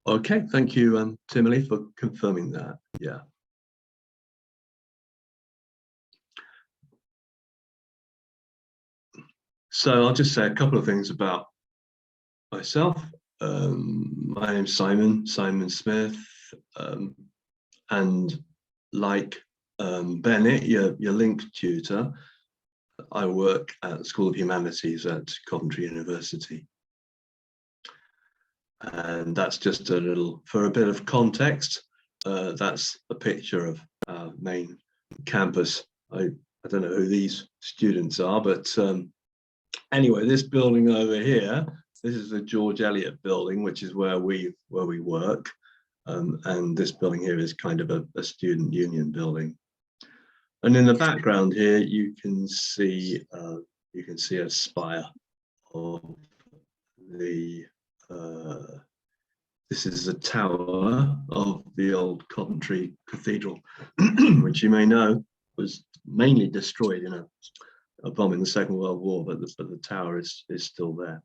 Okay, thank you, Timothy, for confirming that. Yeah. So I'll just say a couple of things about myself. My name's Simon Smith, and like Bennett, your link tutor, I work at the School of Humanities at Coventry University. And that's just for a bit of context, that's a picture of our main campus. I don't know who these students are, but anyway, this building over here, this is the George Eliot building, which is where we work. And this building here is kind of a student union building. And in the background here, you can see a spire of the this is the tower of the old Coventry Cathedral, which you may know was mainly destroyed in a bomb in the Second World War, but the tower is still there.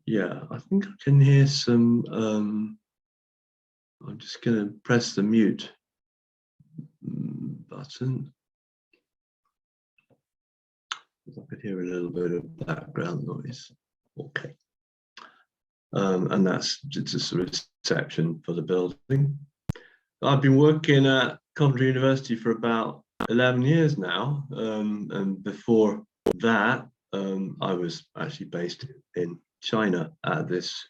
Yeah, I think I can hear some. I'm just going to press the mute button. I could hear a little bit of background noise. Okay. And that's just a reception for the building. I've been working at Coventry University for about 11 years now, and before that, I was actually based in China at this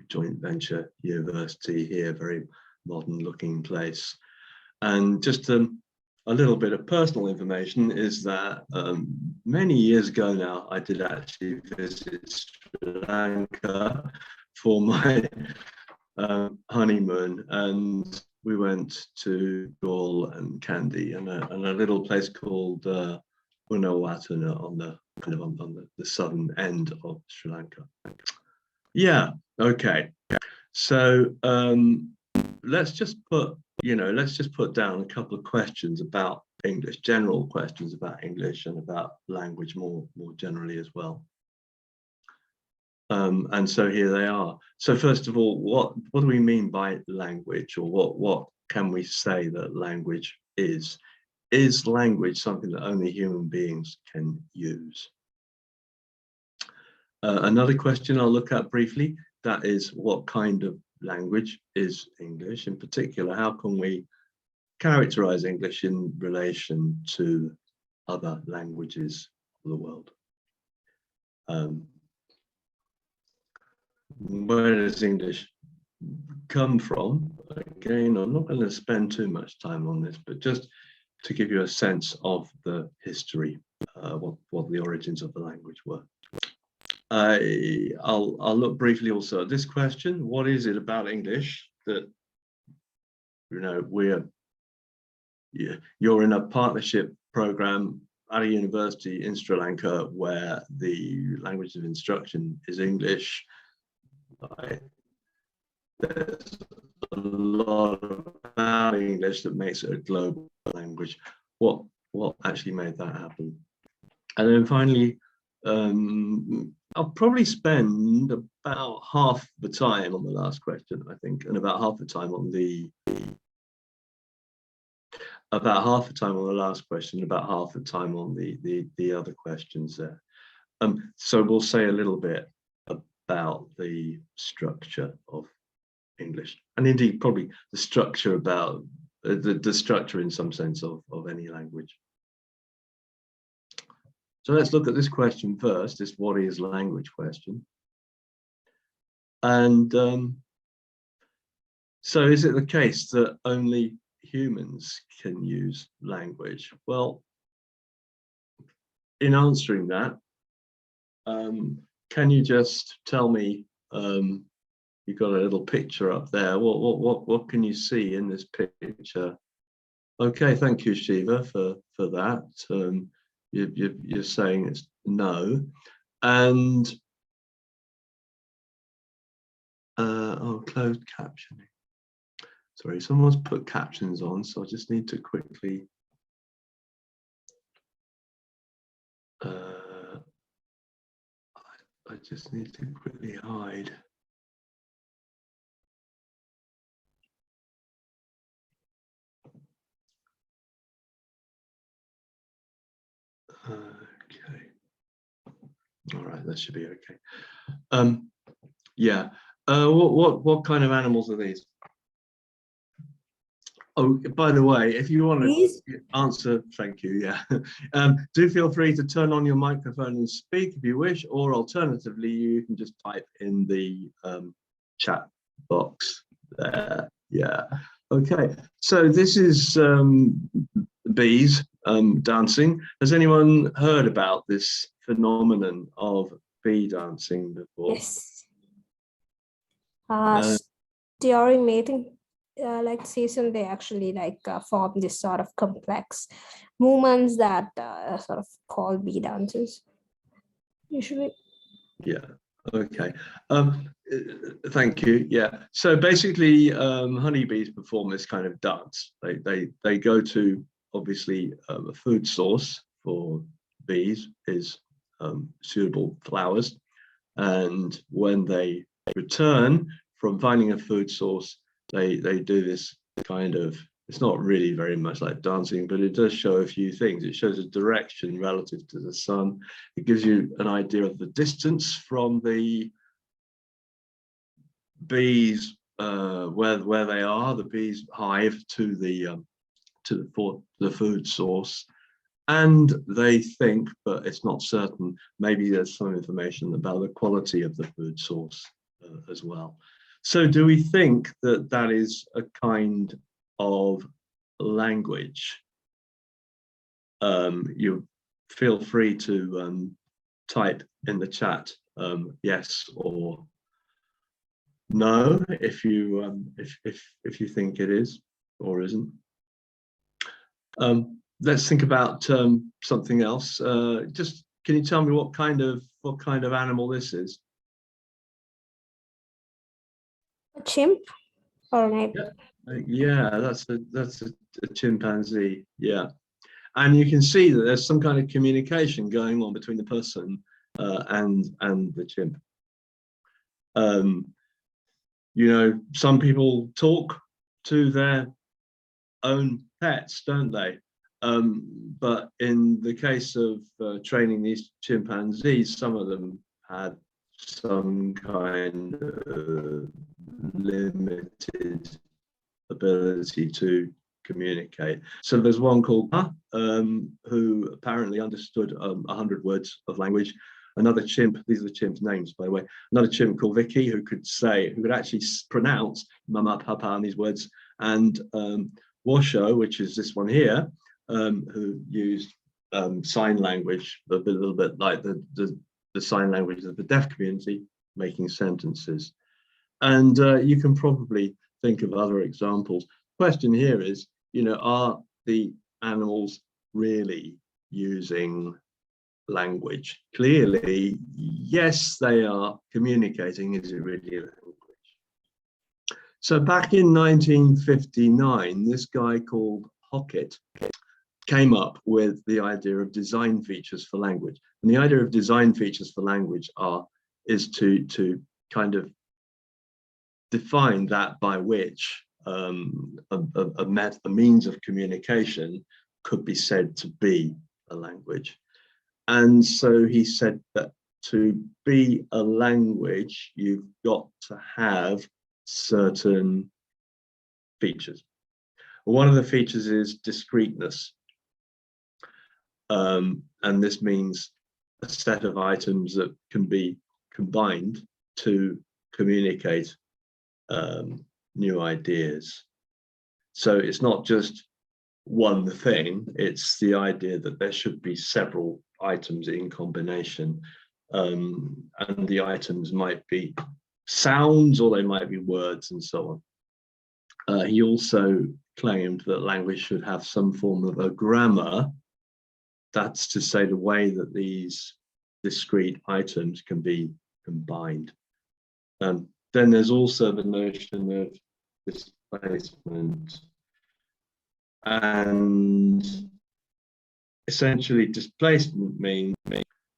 joint venture university here, very modern looking place. And just a little bit of personal information is that many years ago now, I did actually visit Sri Lanka for my honeymoon, and we went to Galle and Kandy and a little place called Unawatana on the southern end of Sri Lanka. Yeah, okay. So let's just put down a couple of questions about English, general questions about English and about language more generally as well. And so here they are. So first of all, what do we mean by language, or what can we say that language is? Is language something that only human beings can use? Another question I'll look at briefly, that is, what kind of language is English? In particular, how can we characterize English in relation to other languages of the world? Where does English come from? Again, I'm not going to spend too much time on this, but just to give you a sense of the history, what the origins of the language were. I'll look briefly also at this question: what is it about English that, you know, you're in a partnership program at a university in Sri Lanka where the language of instruction is English? There's a lot about English that makes it a global language. What actually made that happen? And then finally, I'll probably spend about half the time on the last question, I think, and about half the time on the last question, about half the time on the other questions there. So we'll say a little bit about the structure of English, and indeed probably the structure about the structure in some sense of any language. So let's look at this question first, this what is language question. And so is it the case that only humans can use language? Well, in answering that, can you just tell me, you've got a little picture up there, what can you see in this picture? Okay, thank you, Shiva, for that. You're saying it's no. And closed captioning. Sorry, someone's put captions on, so I just need to quickly I just need to quickly hide. Okay. All right, that should be okay. Yeah. What kind of animals are these? Oh, by the way, if you want These? to answer, thank you. Yeah. Do feel free to turn on your microphone and speak if you wish, or alternatively, you can just type in the chat box there. Yeah. Okay. So this is bees dancing. Has anyone heard about this phenomenon of bee dancing before? Yes. During mating like season, they actually form this sort of complex movements that are sort of called bee dances usually. Yeah. Okay. Thank you. Yeah. So basically, honeybees perform this kind of dance. They go to, obviously, a food source for bees is suitable flowers, and when they return from finding a food source, they do this kind of, it's not really very much like dancing, but it does show a few things. It shows a direction relative to the sun. It gives you an idea of the distance from the bees, where they are, the bees hive to the food source. And they think, but it's not certain, maybe there's some information about the quality of the food source as well. So do we think that that is a kind of language? You feel free to type in the chat yes or no if you think it is or isn't. Let's think about something else. Just can you tell me what kind of animal this is? A chimp or an ape? Yeah, that's a chimpanzee. Yeah, and you can see that there's some kind of communication going on between the person and the chimp. You know, some people talk to their own pets, don't they? But in the case of training these chimpanzees, some of them had some kind of limited ability to communicate. So there's one called who apparently understood 100 words of language. Another chimp, these are the chimp's names, by the way, another chimp called Vicky who could actually pronounce mama, papa, and these words. And Washo, which is this one here, who used sign language, a little bit like the sign language of the deaf community, making sentences. And you can probably think of other examples. Question here is, you know, are the animals really using language? Clearly, yes, they are communicating. Is it really a language? So back in 1959, this guy called Hockett came up with the idea of design features for language. And the idea of design features for language is to kind of define that by which a means of communication could be said to be a language. And so he said that to be a language, you've got to have certain features. One of the features is discreteness. And this means a set of items that can be combined to communicate new ideas. So it's not just one thing, it's the idea that there should be several items in combination, and the items might be sounds or they might be words and so on. He also claimed that language should have some form of a grammar. That's to say the way that these discrete items can be combined. Then there's also the notion of displacement. And essentially displacement means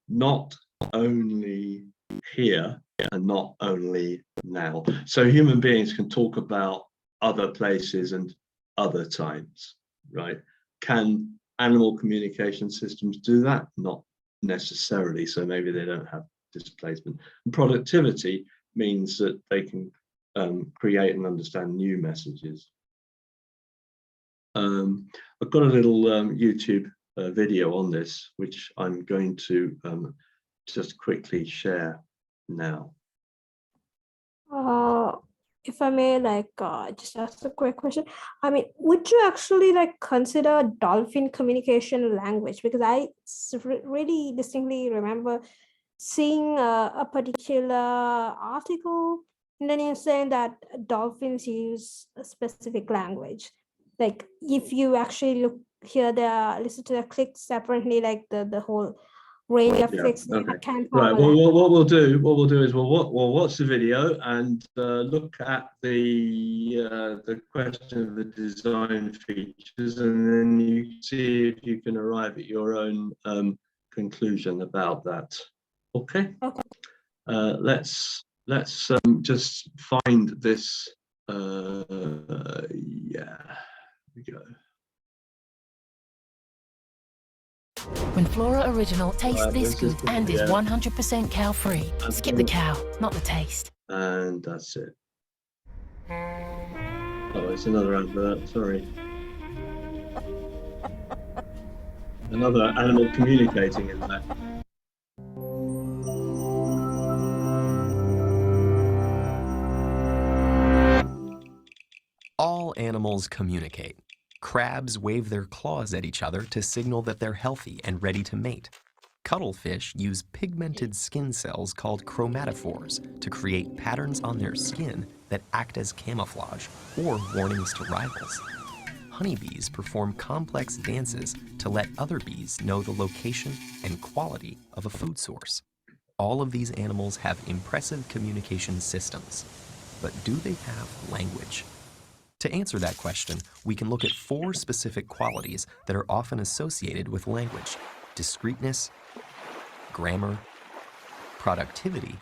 not only here and not only now. So human beings can talk about other places and other times, right? Can animal communication systems do that? Not necessarily. So maybe they don't have displacement. And productivity means that they can create and understand new messages. I've got a little YouTube video on this, which I'm going to just quickly share now. If I may, just ask a quick question. I mean, would you actually consider dolphin communication a language? Because I really distinctly remember seeing a particular article in the news saying that dolphins use a specific language. Like if you actually listen to the clicks, apparently the whole range of clicks can form right. a Well, language. what we'll do is we'll watch the video and look at the question of the design features, and then you see if you can arrive at your own conclusion about that. Okay. Okay. Let's just find this. Yeah. Here we go. When Flora Original tastes this good and is 100% cow-free, skip the cow, not the taste. And that's it. Oh, it's another advert, sorry. Another animal communicating in there. All animals communicate. Crabs wave their claws at each other to signal that they're healthy and ready to mate. Cuttlefish use pigmented skin cells called chromatophores to create patterns on their skin that act as camouflage or warnings to rivals. Honeybees perform complex dances to let other bees know the location and quality of a food source. All of these animals have impressive communication systems, but do they have language? To answer that question, we can look at 4 specific qualities that are often associated with language: discreteness, grammar, productivity,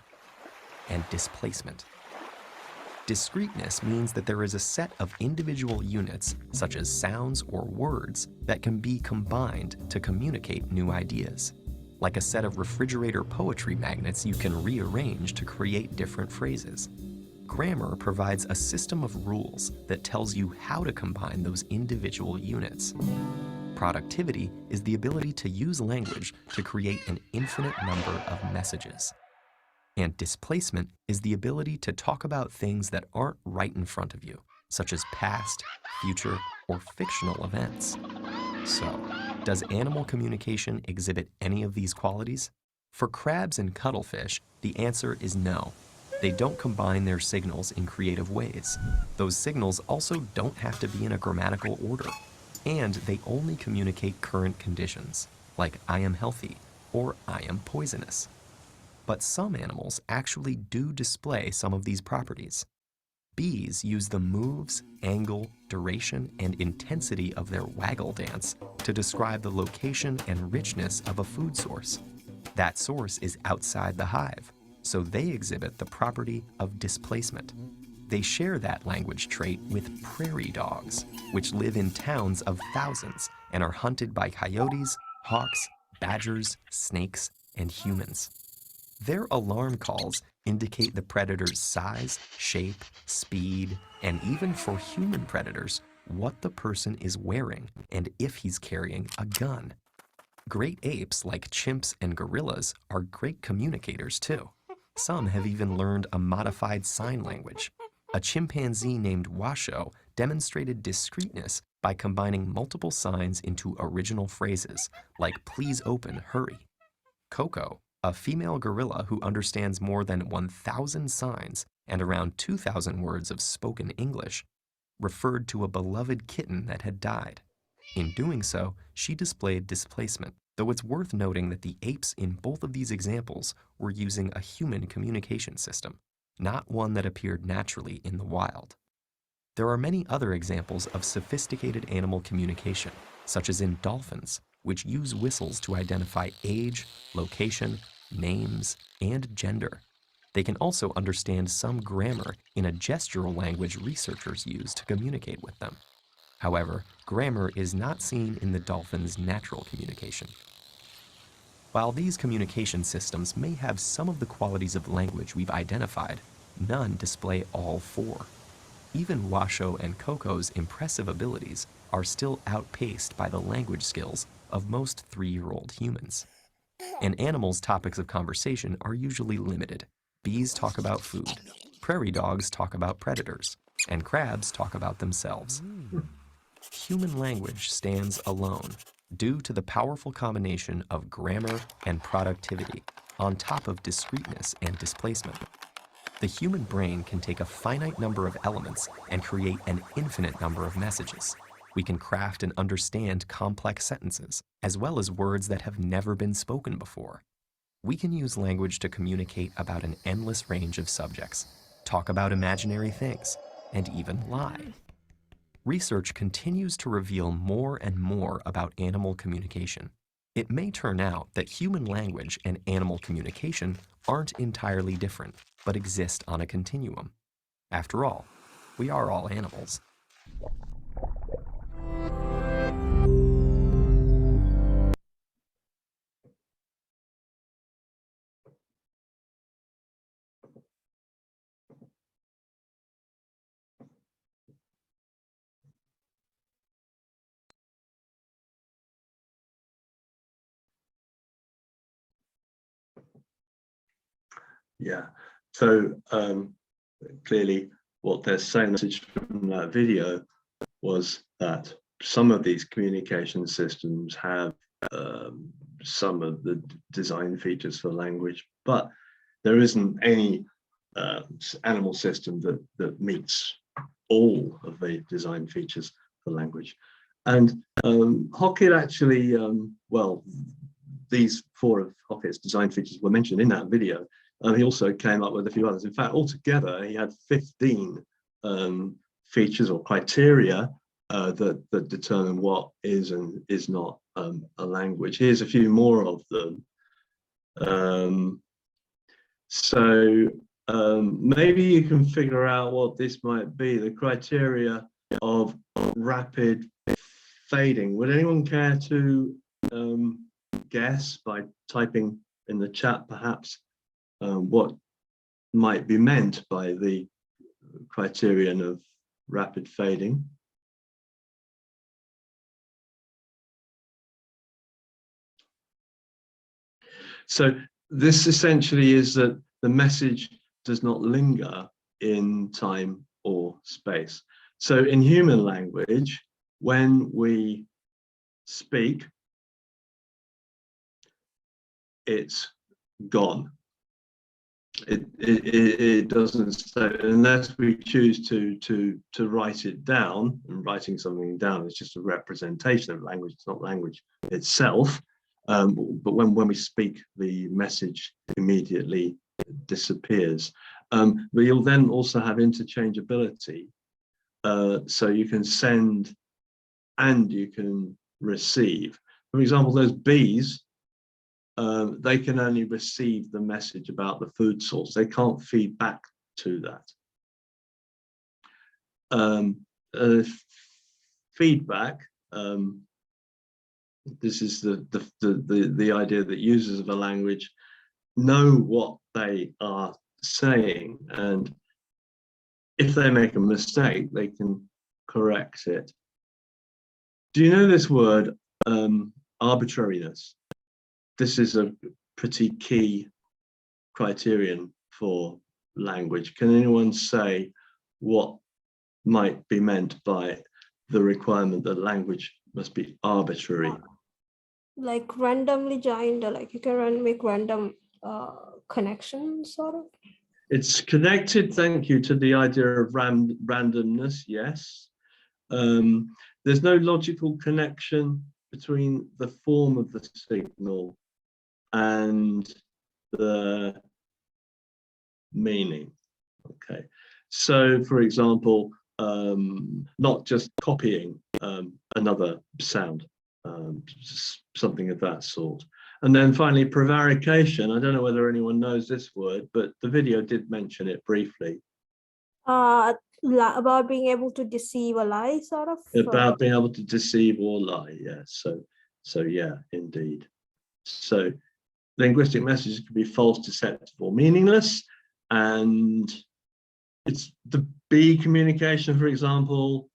and displacement. Discreteness means that there is a set of individual units, such as sounds or words, that can be combined to communicate new ideas. Like a set of refrigerator poetry magnets you can rearrange to create different phrases. Grammar provides a system of rules that tells you how to combine those individual units. Productivity is the ability to use language to create an infinite number of messages. And displacement is the ability to talk about things that aren't right in front of you, such as past, future, or fictional events. So, does animal communication exhibit any of these qualities? For crabs and cuttlefish, the answer is no. They don't combine their signals in creative ways. Those signals also don't have to be in a grammatical order. And they only communicate current conditions, like I am healthy or I am poisonous. But some animals actually do display some of these properties. Bees use the moves, angle, duration, and intensity of their waggle dance to describe the location and richness of a food source. That source is outside the hive, so they exhibit the property of displacement. They share that language trait with prairie dogs, which live in towns of thousands and are hunted by coyotes, hawks, badgers, snakes, and humans. Their alarm calls indicate the predator's size, shape, speed, and even for human predators, what the person is wearing and if he's carrying a gun. Great apes like chimps and gorillas are great communicators too. Some have even learned a modified sign language. A chimpanzee named Washoe demonstrated discreteness by combining multiple signs into original phrases, like please open, hurry. Coco, a female gorilla who understands more than 1,000 signs and around 2,000 words of spoken English, referred to a beloved kitten that had died. In doing so, she displayed displacement, though it's worth noting that the apes in both of these examples were using a human communication system, not one that appeared naturally in the wild. There are many other examples of sophisticated animal communication, such as in dolphins, which use whistles to identify age, location, names, and gender. They can also understand some grammar in a gestural language researchers use to communicate with them. However, grammar is not seen in the dolphin's natural communication. While these communication systems may have some of the qualities of language we've identified, none display all four. Even Washoe and Coco's impressive abilities are still outpaced by the language skills of most 3-year-old humans. An animal's topics of conversation are usually limited. Bees talk about food, prairie dogs talk about predators, and crabs talk about themselves. Human language stands alone due to the powerful combination of grammar and productivity on top of discreteness and displacement. The human brain can take a finite number of elements and create an infinite number of messages. We can craft and understand complex sentences, as well as words that have never been spoken before. We can use language to communicate about an endless range of subjects, talk about imaginary things, and even lie. Research continues to reveal more and more about animal communication. It may turn out that human language and animal communication aren't entirely different, but exist on a continuum. After all, we are all animals. Yeah, so clearly what they're saying, the message from that video was that some of these communication systems have some of the design features for language, but there isn't any animal system that meets all of the design features for language. And Hockett actually, well, these 4 of Hockett's design features were mentioned in that video. He also came up with a few others. In fact, altogether, he had 15 features or criteria that determine what is and is not a language. Here's a few more of them. Maybe you can figure out what this might be. The criteria of rapid fading. Would anyone care to guess by typing in the chat, perhaps, what might be meant by the criterion of rapid fading? So this essentially is that the message does not linger in time or space. So in human language, when we speak, it's gone. It doesn't stay unless we choose to write it down, and writing something down is just a representation of language. It's not language itself. But when we speak, the message immediately disappears. But you'll then also have interchangeability. So you can send and you can receive. For example, those bees, they can only receive the message about the food source. They can't feed back to that. Feedback, this is the idea that users of a language know what they are saying, and if they make a mistake, they can correct it. Do you know this word, arbitrariness? This is a pretty key criterion for language. Can anyone say what might be meant by the requirement that language must be arbitrary? Like randomly joined, like you can make random connections, sort of. It's connected, thank you, to the idea of randomness, yes. There's no logical connection between the form of the signal and the meaning. Okay, so for example, not just copying another sound, something of that sort. And then finally, prevarication. I don't know whether anyone knows this word, but the video did mention it briefly. About being able to deceive or lie, sort of. About being able to deceive or lie, yeah. So yeah, indeed. So linguistic messages can be false, deceptive, or meaningless. And it's the B communication, for example,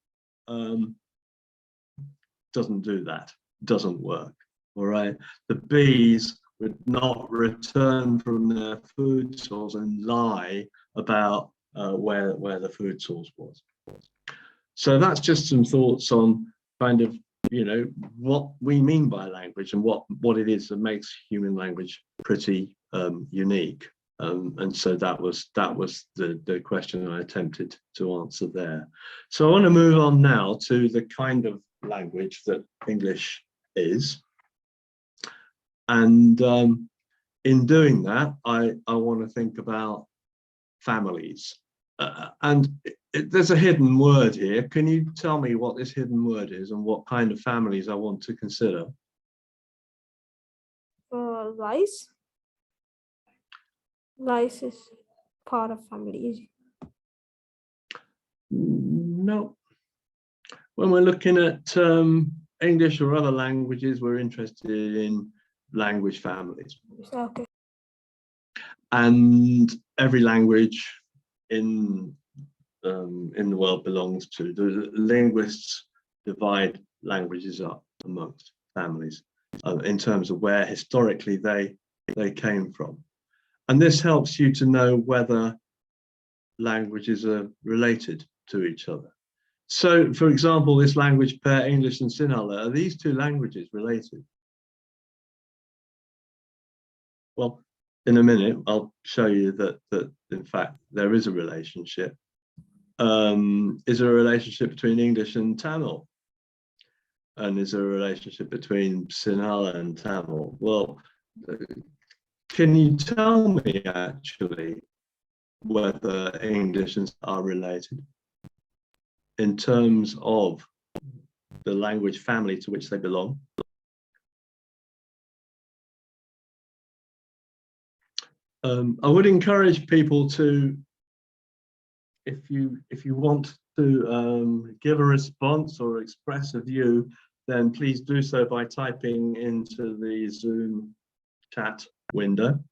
doesn't do that, doesn't work. All right, the bees would not return from their food source and lie about where the food source was. So that's just some thoughts on kind of, you know, what we mean by language and what it is that makes human language pretty unique. And so that was the question I attempted to answer there. So I want to move on now to the kind of language that English is. And in doing that, I want to think about families. There's a hidden word here. Can you tell me what this hidden word is and what kind of families I want to consider? Lice. Lice is part of families. No. When we're looking at English or other languages, we're interested in language families. Okay. And every language in the world belongs to. The linguists divide languages up amongst families in terms of where historically they came from. And this helps you to know whether languages are related to each other. So, for example, this language pair, English and Sinhala, are these two languages related? Well, in a minute, I'll show you that in fact, there is a relationship. Is there a relationship between English and Tamil? And is there a relationship between Sinhala and Tamil? Well, can you tell me actually whether English and are related in terms of the language family to which they belong? I would encourage people to, if you want to give a response or express a view, then please do so by typing into the Zoom chat window.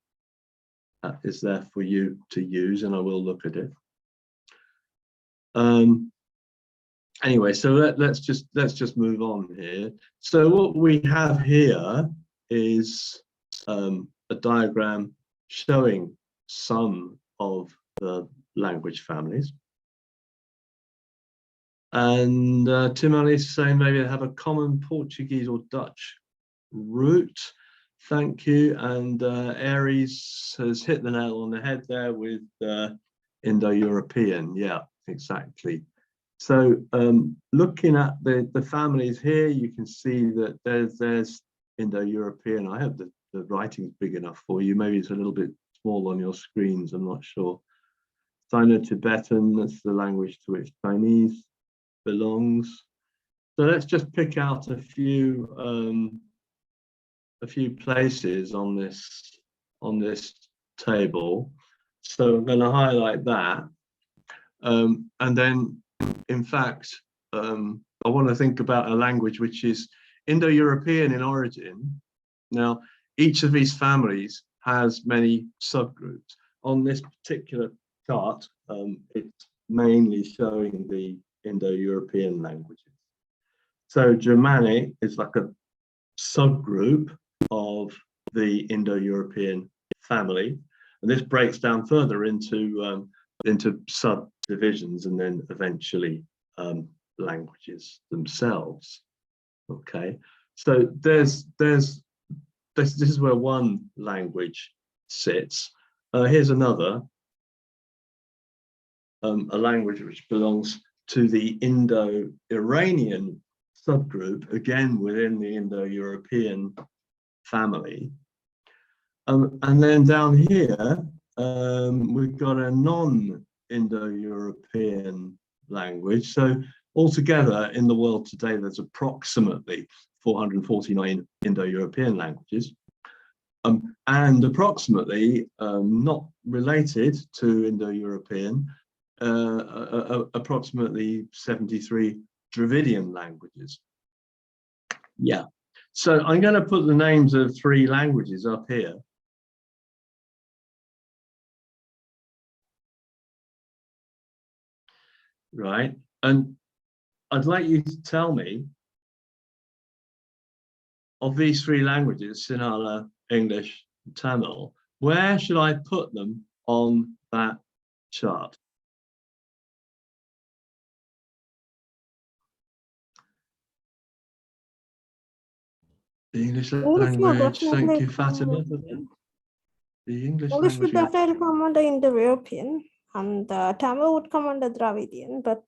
That is there for you to use, and I will look at it. Anyway, so let's just move on here. So what we have here is a diagram showing some of the language families. And Timali is saying maybe they have a common Portuguese or Dutch root. Thank you. And Aries has hit the nail on the head there with Indo-European. Yeah, exactly. So looking at the families here, you can see that there's Indo-European. I hope that the writing's big enough for you. Maybe it's a little bit small on your screens, I'm not sure. Sino-Tibetan, that's the language to which Chinese belongs. So let's just pick out a few places on this table. So I'm going to highlight that, and then in fact I want to think about a language which is Indo-European in origin. Now each of these families has many subgroups. On this particular chart, it's mainly showing the Indo-European languages. So Germanic is like a subgroup of the Indo-European family, and this breaks down further into subdivisions and then eventually languages themselves. Okay, so this is where one language sits. Here's another, a language which belongs to the Indo-Iranian subgroup, again within the Indo-European family. And then down here, we've got a non-Indo-European language. So altogether in the world today, there's approximately 449 Indo-European languages, and approximately not related to Indo-European, approximately 73 Dravidian languages. Yeah, so I'm going to put the names of 3 languages up here. Right, and I'd like you to tell me, of these 3 languages, Sinhala, English, Tamil, where should I put them on that chart? The English language, thank you, Fatima. The English English would language. definitely come under Indo-European, and Tamil would come under Dravidian, but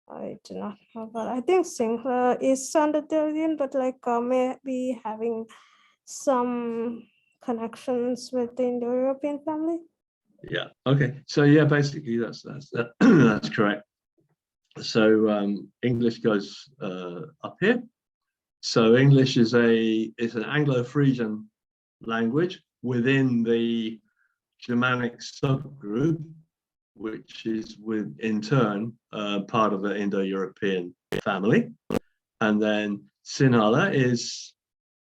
I do not know. But I think Sinhala is under Dravidian, but like may be having some connections with the Indo-European family. Yeah. Okay. So yeah, basically that's that's correct. So English goes up here. So English is an Anglo-Frisian language within the Germanic subgroup, which is in turn part of the Indo-European family. And then Sinhala is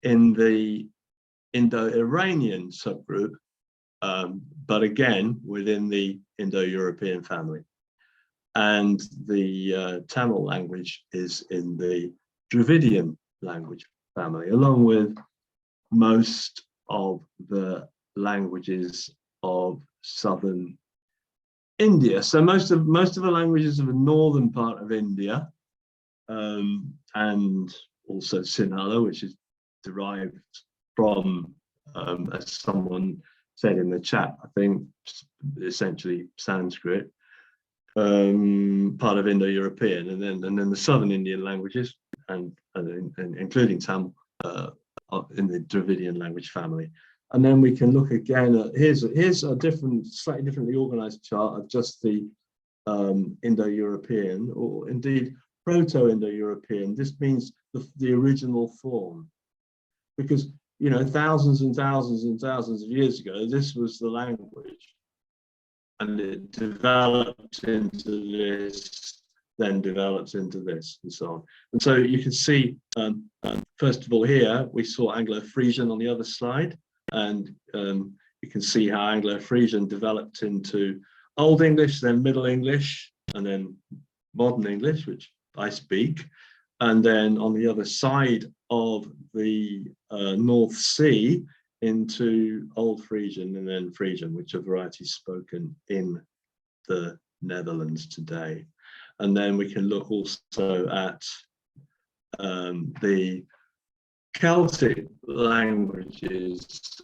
in the Indo-Iranian subgroup, but again within the Indo-European family. And the Tamil language is in the Dravidian language family, along with most of the languages of southern India. So most of the languages of the northern part of India, and also Sinhala, which is derived from, as someone said in the chat, I think essentially Sanskrit, part of Indo-European, and then the southern Indian languages, and including Tamil, in the Dravidian language family. And then we can look again at, here's a different, slightly differently organized chart of just the Indo-European, or indeed Proto-Indo-European. This means the original form, because thousands and thousands and thousands of years ago, this was the language, and it developed into this, then develops into this, and so on. And so you can see, first of all, here we saw Anglo-Frisian on the other slide, and you can see how Anglo-Frisian developed into Old English, then Middle English, and then Modern English, which I speak. And then on the other side of the North Sea into Old Frisian, and then Frisian, which are varieties spoken in the Netherlands today. And then we can look also at the Celtic languages,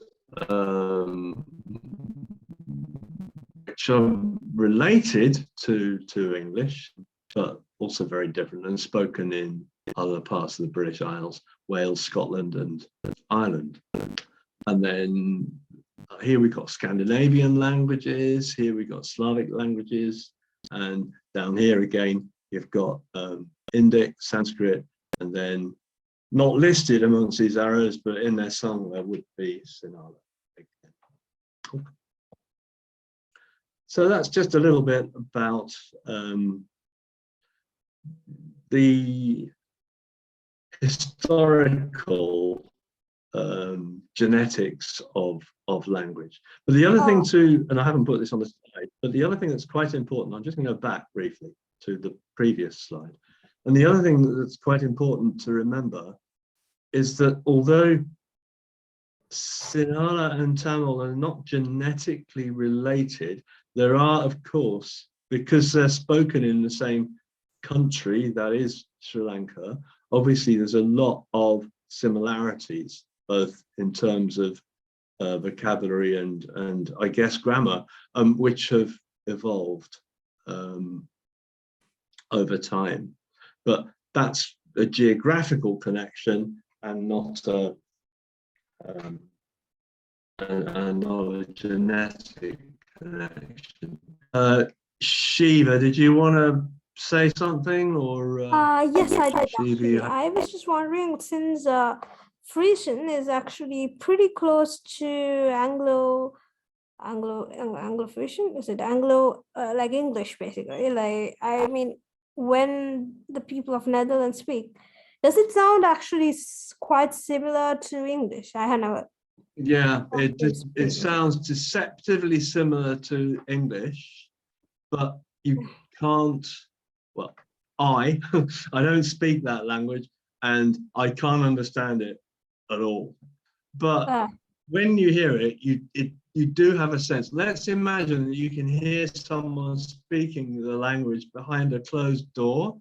which are related to English, but also very different, and spoken in other parts of the British Isles, Wales, Scotland, and Ireland. And then here we've got Scandinavian languages, here we've got Slavic languages, and down here again, you've got Indic, Sanskrit, and then not listed amongst these arrows, but in their song there would be Sinhala. Okay. So that's just a little bit about the historical genetics of language. But the other thing too, and I haven't put this on the slide, but the other thing that's quite important, I'm just going to go back briefly to the previous slide. And the other thing that's quite important to remember is that although Sinhala and Tamil are not genetically related, there are, of course, because they're spoken in the same country, that is Sri Lanka, obviously there's a lot of similarities, both in terms of vocabulary and I guess grammar, which have evolved over time. But that's a geographical connection and not a genetic connection. Shiva, did you want to say something, or? Yes, I did. Shiva, I was just wondering, since Frisian is actually pretty close to Anglofusion? Is it Anglo like English basically? Like I mean, when the people of Netherlands speak, does it sound actually quite similar to English? I have never. Yeah, it Speak. sounds deceptively similar to English, but you can't. Well, I I don't speak that language, and I can't understand it at all. But Ah, when you hear it, you do have a sense. Let's imagine that you can hear someone speaking the language behind a closed door,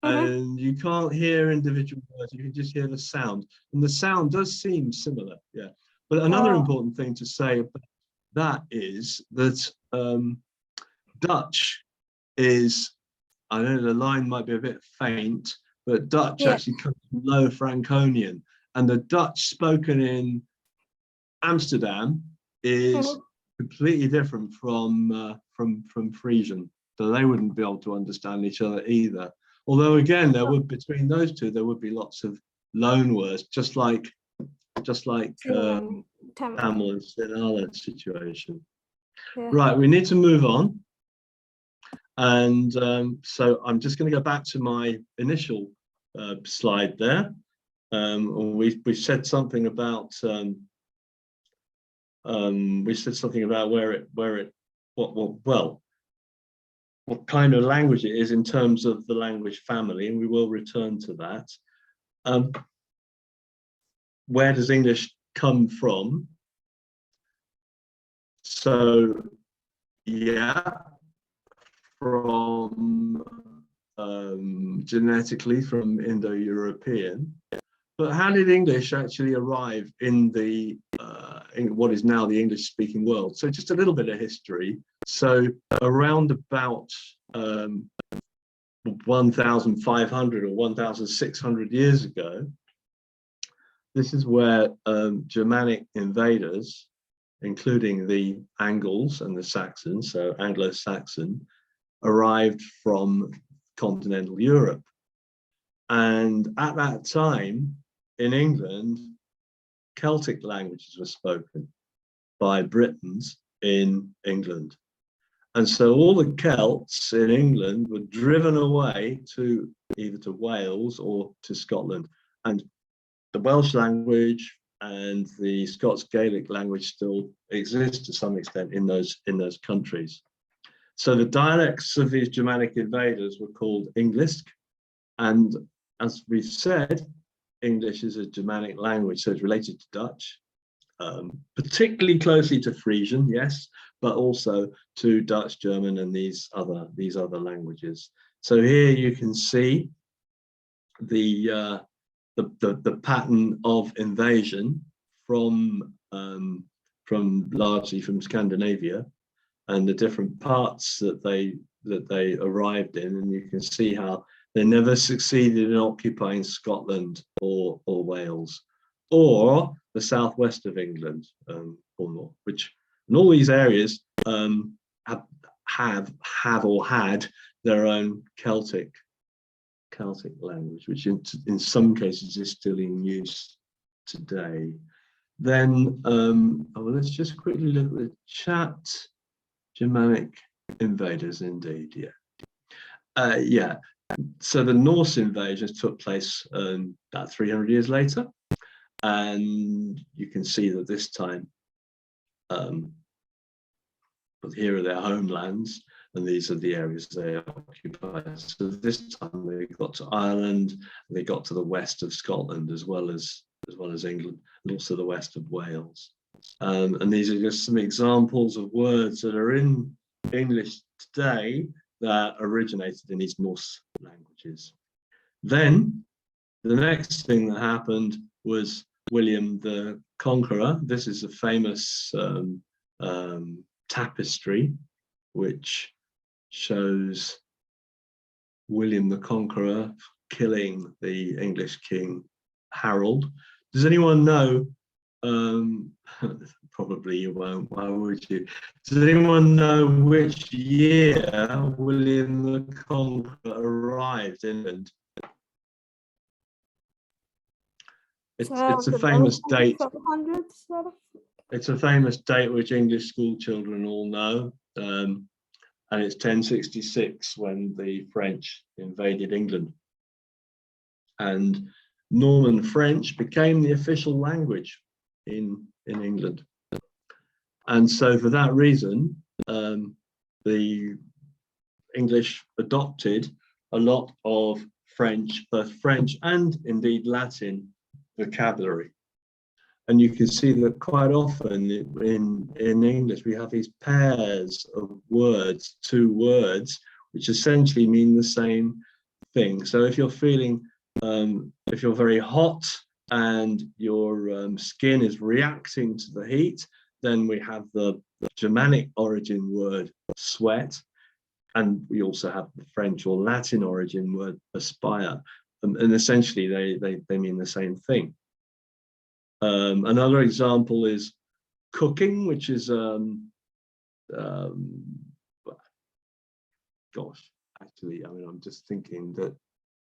mhm. and you can't hear individual words. You can just hear the sound, and the sound does seem similar. Yeah. But another Oh, important thing to say about that is that Dutch is, I know the line might be a bit faint, but Dutch yeah. actually comes from Low Franconian, and the Dutch spoken in Amsterdam is Mhm. completely different from Frisian, so they wouldn't be able to understand each other either. Although again, there would, between those two, there would be lots of loan words, just like Same, Tamil. Tamil and Sinhala situation. Yeah. Right, we need to move on. And so I'm just going to go back to my initial slide there. We said something about what kind of language it is in terms of the language family, and we will return to that. Where does English come from? So, yeah, from genetically from Indo-European. But how did English actually arrive in the in what is now the English-speaking world? So just a little bit of history. So around about 1,500 or 1,600 years ago, this is where Germanic invaders, including the Angles and the Saxons, so Anglo-Saxon, arrived from continental Europe. And at that time, in England, Celtic languages were spoken by Britons in England. And so all the Celts in England were driven away to either to Wales or to Scotland. And the Welsh language and the Scots Gaelic language still exist to some extent in those countries. So the dialects of these Germanic invaders were called Englisk. And as we've said, English is a Germanic language, so it's related to Dutch, particularly closely to Frisian, yes, but also to Dutch, German, and these other languages. So here you can see the pattern of invasion from largely from Scandinavia, and the different parts that they arrived in, and you can see how they never succeeded in occupying Scotland or Wales or the southwest of England, Cornwall, which in all these areas have or had their own Celtic language, which in some cases is still in use today. Then let's just quickly look at the chat. Germanic invaders, indeed, yeah. Yeah, so the Norse invasions took place about 300 years later, and you can see that this time, here are their homelands, and these are the areas they occupy. So this time they got to Ireland, they got to the west of Scotland as well as England, and also the west of Wales. And these are just some examples of words that are in English today that originated in these Norse languages. Then the next thing that happened was William the Conqueror. This is a famous tapestry which shows William the Conqueror killing the English king Harold. Does anyone know? Probably you won't. Why would you? Does anyone know which year William the Conqueror arrived in England? It's a famous date. 700s, sort of. it's a famous date which English school children all know, and it's 1066 when the French invaded England, and Norman French became the official language in England. And so for that reason, the English adopted a lot of French, both French and indeed Latin vocabulary. And you can see that quite often in English, we have these pairs of words, two words, which essentially mean the same thing. So if you're feeling, if you're very hot and your skin is reacting to the heat, then we have the Germanic origin word sweat. And we also have the French or Latin origin word aspire. And essentially they mean the same thing. Another example is cooking, which is, gosh, actually, I mean, I'm just thinking that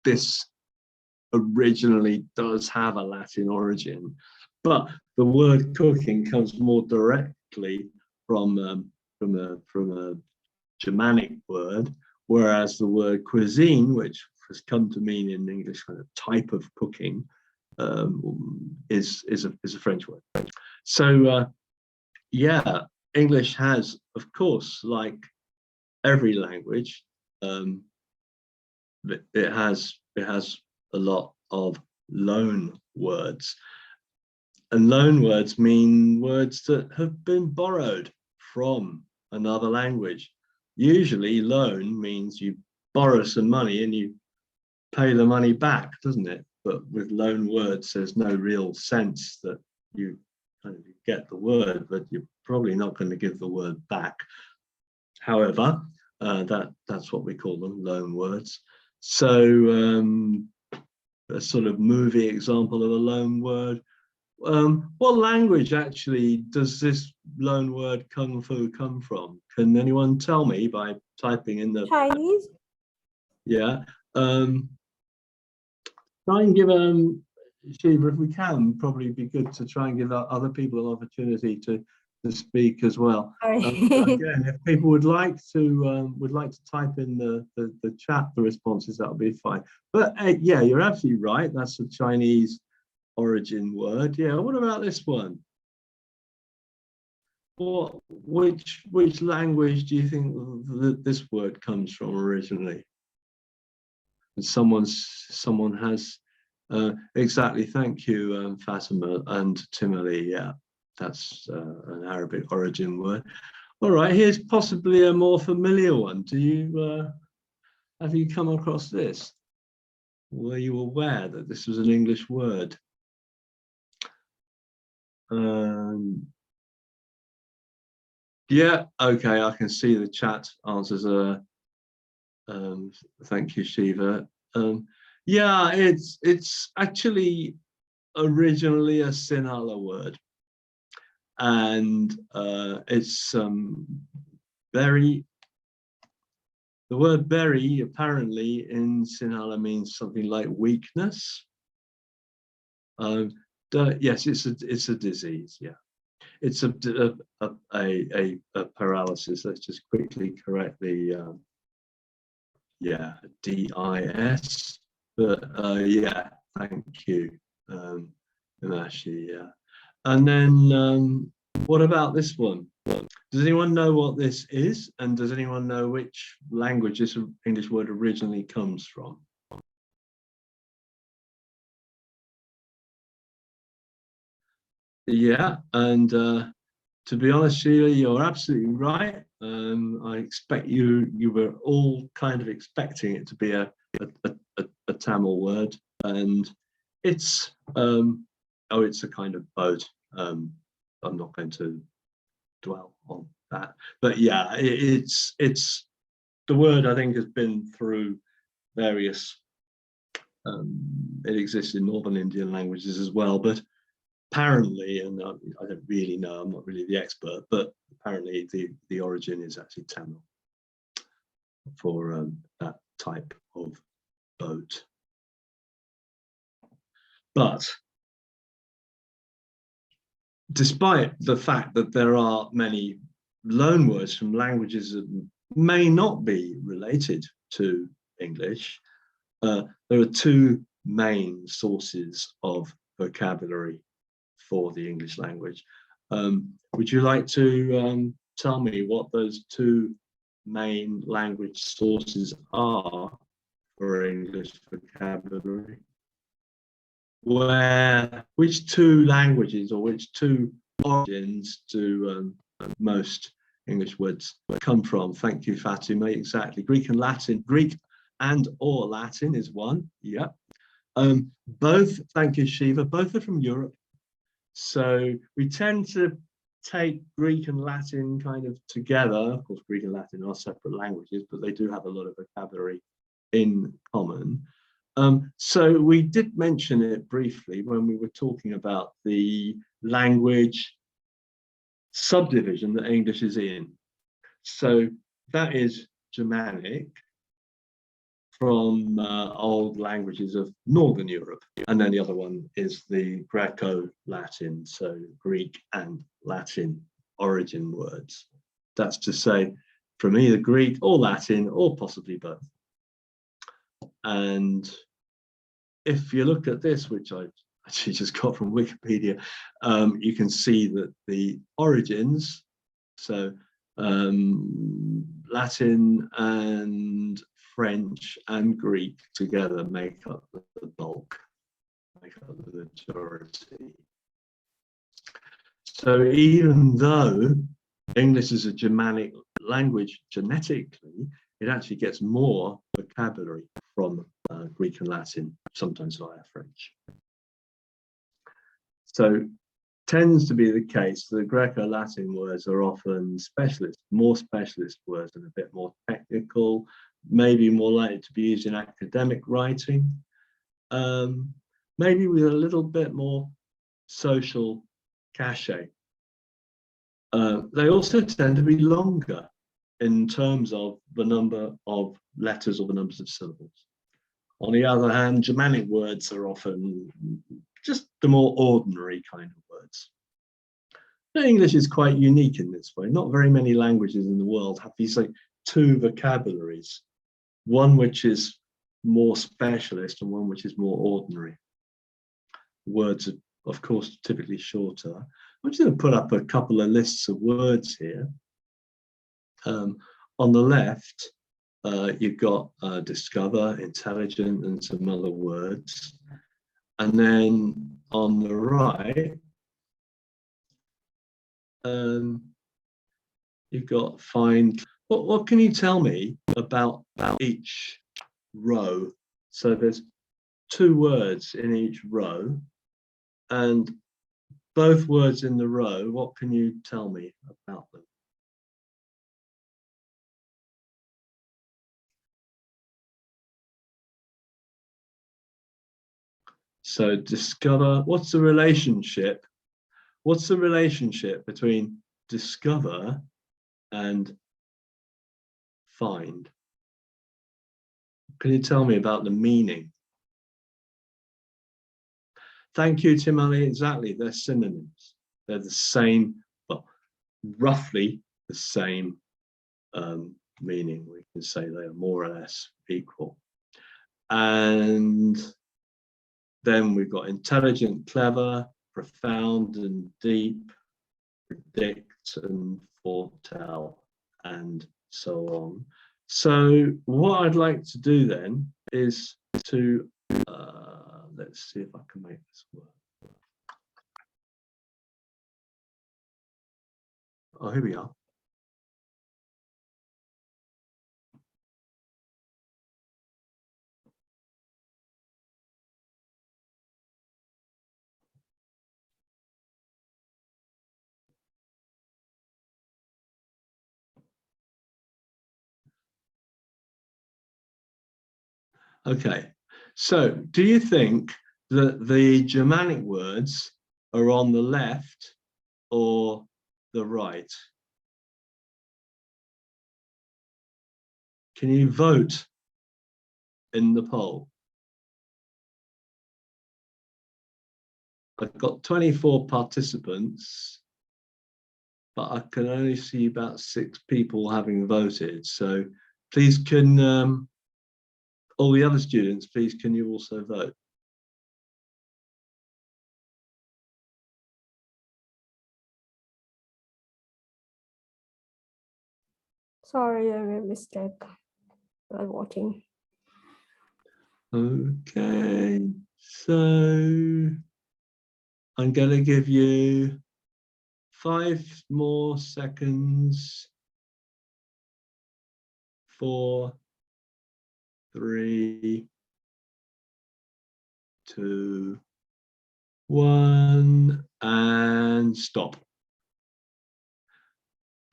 this originally does have a Latin origin, but the word cooking comes more directly from a Germanic word, whereas the word cuisine, which has come to mean in English kind of type of cooking, is a French word. So yeah, English has, of course, like every language, it has a lot of loan words, and loan words mean words that have been borrowed from another language. Usually loan means you borrow some money and you pay the money back, doesn't it? But with loan words, there's no real sense that you kind of get the word, but you're probably not going to give the word back. However, that's what we call them, loan words. So a sort of movie example of a loan word. What language actually does this loan word kung fu come from? Can anyone tell me by typing in the Chinese? Yeah. Try and give Shiva, if we can, probably be good to try and give other people an opportunity to speak as well. Again, if people would like to type in the chat the responses, that would be fine. But yeah, you're absolutely right. That's a Chinese origin word. Yeah. What about this one? Which language do you think that this word comes from originally? And someone has exactly. Thank you, Fatima and Timali. Yeah, that's an Arabic origin word. All right, here's possibly a more familiar one. Do you have you come across this? Were you aware that this was an English word? Yeah, okay, I can see the chat answers. Thank you, Shiva. Yeah, it's actually originally a Sinhala word, and it's very. The word "berry" apparently in Sinhala means something like weakness. Yes, it's a disease. Yeah, it's a paralysis. Let's just quickly correct the. Yeah, DIS, but yeah, thank you, Imashi, yeah. And then what about this one? Does anyone know what this is? And does anyone know which language this English word originally comes from? Yeah, and to be honest, Sheila, you're absolutely right. I expect you were all kind of expecting it to be a Tamil word, and it's it's a kind of boat. I'm not going to dwell on that, but yeah, it's the word. I think has been through various. It exists in Northern Indian languages as well, but apparently, and I don't really know, I'm not really the expert, but apparently the origin is actually Tamil for that type of boat. But despite the fact that there are many loan words from languages that may not be related to English, there are two main sources of vocabulary for the English language. Would you like to tell me what those two main language sources are for English vocabulary? Which two languages or which two origins do most English words come from? Thank you, Fatima. Exactly. Greek and Latin. Greek and or Latin is one. Yeah. Both, thank you, Shiva, both are from Europe. So we tend to take Greek and Latin kind of together. Of course, Greek and Latin are separate languages, but they do have a lot of vocabulary in common. So we did mention it briefly when we were talking about the language subdivision that English is in. So that is Germanic, from old languages of Northern Europe. And then the other one is the Greco-Latin, so Greek and Latin origin words. That's to say, from either Greek or Latin, or possibly both. And if you look at this, which I actually just got from Wikipedia, you can see that the origins, so Latin and French and Greek together make up the bulk, make up the majority. So even though English is a Germanic language genetically, it actually gets more vocabulary from Greek and Latin, sometimes via French. So tends to be the case that Greco-Latin words are often specialist, more specialist words and a bit more technical, maybe more likely to be used in academic writing, maybe with a little bit more social cachet. They also tend to be longer in terms of the number of letters or the numbers of syllables. On the other hand, Germanic words are often just the more ordinary kind of words. But English is quite unique in this way. Not very many languages in the world have these like two vocabularies, one which is more specialist and one which is more ordinary. Words are, of course, typically shorter. I'm just going to put up a couple of lists of words here. On the left, you've got discover, intelligent, and some other words. And then on the right, you've got find. What can you tell me about each row? So there's two words in each row, and both words in the row, what can you tell me about them? So discover, what's the relationship? What's the relationship between discover and find? Can you tell me about the meaning? Thank you, Tim Ali. Exactly, they're synonyms. They're the same, well, roughly the same meaning. We can say they are more or less equal. And then we've got intelligent, clever, profound and deep, predict and foretell, and so on. So what I'd like to do then is to, let's see if I can make this work. Oh, here we are. Okay, so do you think that the Germanic words are on the left or the right? Can you vote in the poll? I've got 24 participants, but I can only see about 6 people having voted. So please can, all the other students, please can you also vote? Sorry, I made a mistake while voting. Okay, so I'm going to give you 5 more seconds. 4, 3, 2, 1, and stop.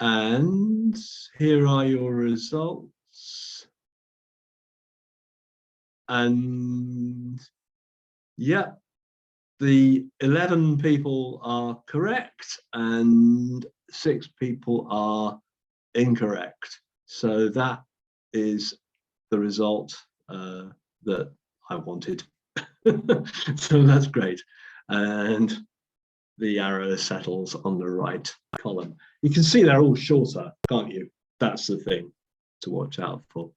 And here are your results. And yeah, the 11 people are correct and 6 people are incorrect. So that is the result that I wanted. So that's great. And the arrow settles on the right column. You can see they're all shorter, can't you? That's the thing to watch out for.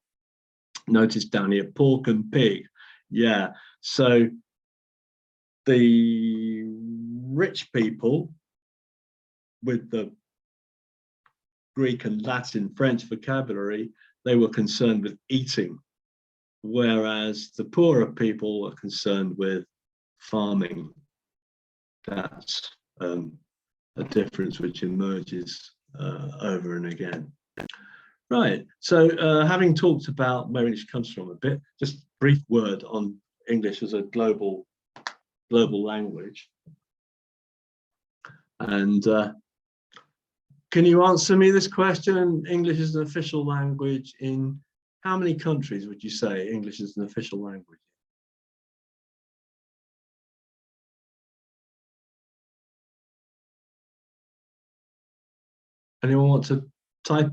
Notice down here, pork and pig. Yeah, so the rich people with the Greek and Latin, French vocabulary, they were concerned with eating, whereas the poorer people were concerned with farming. That's a difference which emerges over and again. Right, so having talked about where English comes from a bit, just a brief word on English as a global language. And can you answer me this question? English is an official language in how many countries would you say English is an official language? Anyone want to type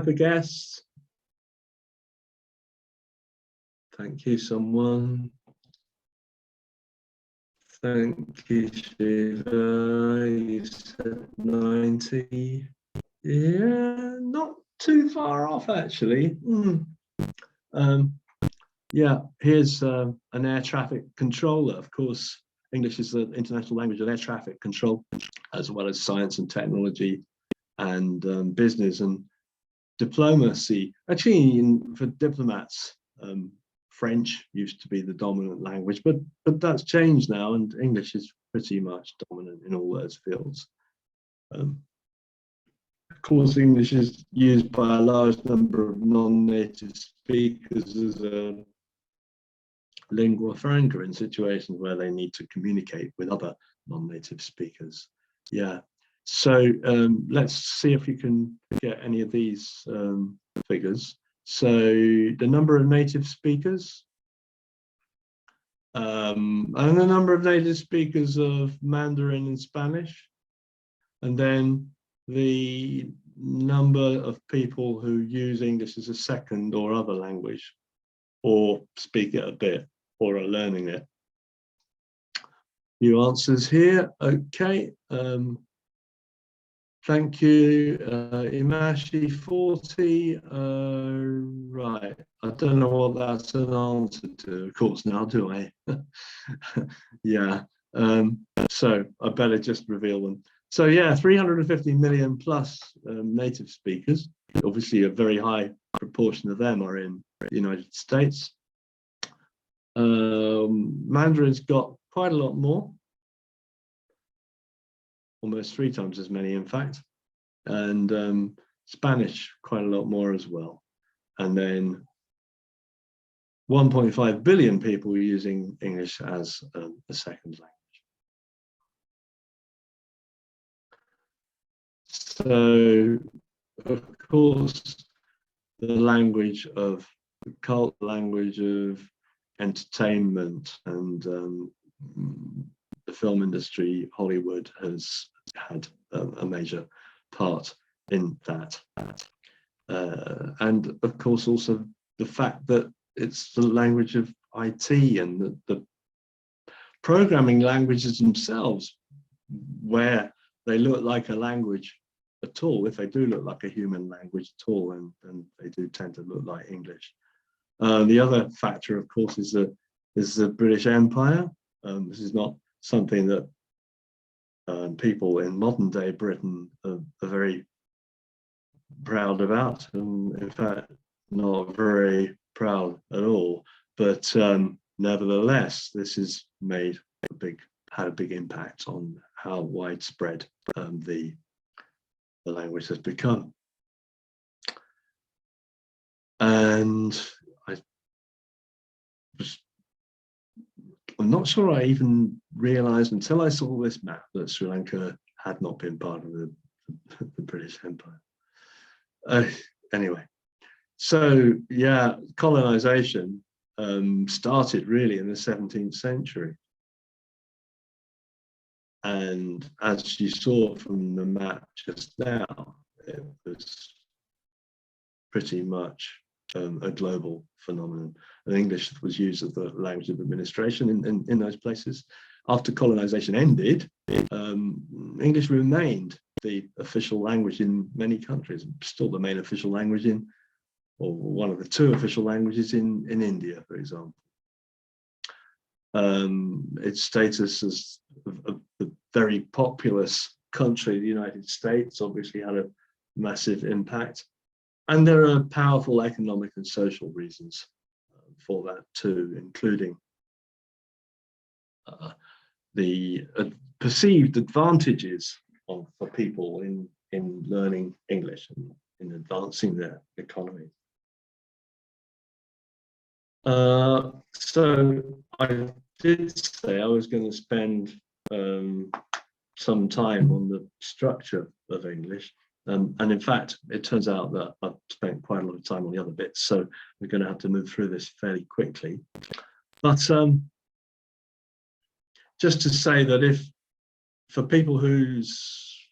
a guess? Thank you, someone. Thank you, Shiva. You said 90. Yeah, not too far off, actually. Yeah, here's an air traffic controller. Of course, English is the international language of air traffic control, as well as science and technology and business and diplomacy. Actually, for diplomats, French used to be the dominant language, but that's changed now, and English is pretty much dominant in all those fields. Of course, English is used by a large number of non-native speakers as a lingua franca in situations where they need to communicate with other non-native speakers. Yeah, so let's see if you can get any of these figures. So the number of native speakers and the number of native speakers of Mandarin and Spanish, and then the number of people who use English as a second or other language, or speak it a bit, or are learning it. New answers here. Okay. Thank you, Imashi 40. Right, I don't know what that's an answer to, of course, now, do I? Yeah, so I better just reveal them. So yeah, 350 million plus native speakers. Obviously, a very high proportion of them are in the United States. Mandarin's got quite a lot more. Almost 3 times as many, in fact, and Spanish quite a lot more as well. And then 1.5 billion people using English as a second language. So, of course, the language of the cult, language of entertainment, and the film industry, Hollywood, has had a major part in that. And of course, also the fact that it's the language of IT and the programming languages themselves, where they look like a language at all, if they do look like a human language at all, and they do tend to look like English. The other factor, of course, is the British Empire. This is not something that people in modern day Britain are very proud about, and in fact, not very proud at all. But nevertheless, this has had a big impact on how widespread the language has become. And I'm not sure I even realized until I saw this map that Sri Lanka had not been part of the British Empire. Anyway, so yeah, colonization started really in the 17th century. And as you saw from the map just now, it was pretty much a global phenomenon. And English was used as the language of administration in those places. After colonization ended, English remained the official language in many countries, still the main official language or one of the two official languages in India, for example. Its status as a very populous country, the United States, obviously had a massive impact. And there are powerful economic and social reasons for that too, including the perceived advantages for people in learning English and in advancing their economy. So I did say I was going to spend some time on the structure of English. And in fact, it turns out that I've spent quite a lot of time on the other bits, so we're going to have to move through this fairly quickly. But just to say that for people whose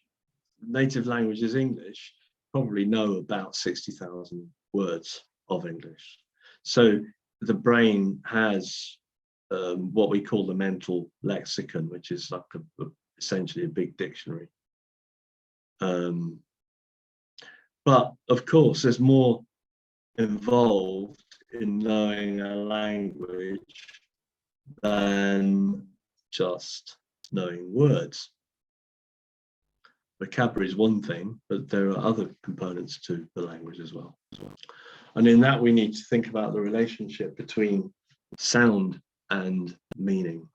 native language is English, probably know about 60,000 words of English. So the brain has what we call the mental lexicon, which is like essentially a big dictionary. But of course, there's more involved in knowing a language than just knowing words. Vocabulary is one thing, but there are other components to the language as well. And in that, we need to think about the relationship between sound and meaning.